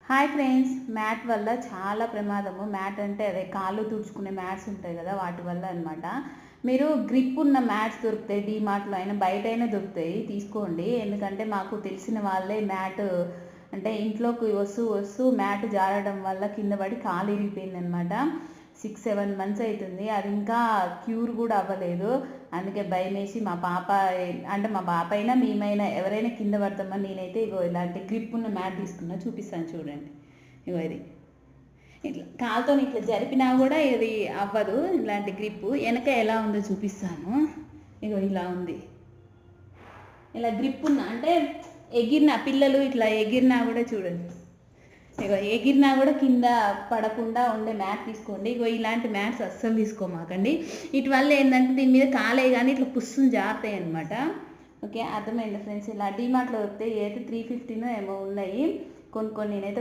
Hi friends, mat వల్ల చాలా ప్రమాదము. మ్యాట్ అంటే అదే కాళ్ళు తుడుచుకునే మ్యాట్స్ ఉంటాయి కదా, వాటి వల్ల అనమాట. మీరు గ్రిప్ ఉన్న మ్యాట్స్ దొరుకుతాయి, డీమార్ట్లో అయినా బయట అయినా దొరుకుతాయి, తీసుకోండి. ఎందుకంటే మాకు తెలిసిన వాళ్ళే మ్యాట్ అంటే ఇంట్లోకి వస్తూ వస్తూ మ్యాట్ జారడం వల్ల కింద పడి కాలు ఇరిగిపోయింది అనమాట. 6-7 months అవుతుంది, అది ఇంకా క్యూర్ కూడా అవ్వలేదు. అందుకే భయమేసి మా పాప అంటే మా పాప అయినా మేమైనా ఎవరైనా కింద పడతామని నేనైతే ఇగో ఇలాంటి గ్రిప్ ఉన్న మ్యాట్ తీసుకున్నా, చూపిస్తాను చూడండి. ఇగో ఇది ఇట్లా కాలుతో ఇట్లా జరిపినా కూడా ఇది అవ్వదు. ఇలాంటి గ్రిప్ వెనక ఎలా ఉందో చూపిస్తాను. ఇగో ఇలా ఉంది. ఇలా గ్రిప్ ఉన్న అంటే ఎగిరిన పిల్లలు ఇట్లా ఎగిరినా కూడా చూడండి, ఇగో ఎగిరినా కూడా కింద పడకుండా ఉండే మ్యాట్ తీసుకోండి. ఇగో ఇలాంటి మ్యాట్స్ అస్సలు తీసుకోమాకండి. ఇటు వల్ల ఏంటంటే దీని మీద కాలే కానీ ఇట్లా పుస్సుని జారుతాయి అనమాట. ఓకే, అర్థమైంది ఫ్రెండ్స్. ఇలా డీమార్ట్లో దొరుకుతాయి, అయితే 350 ఏమో ఉన్నాయి. కొన్ని నేనైతే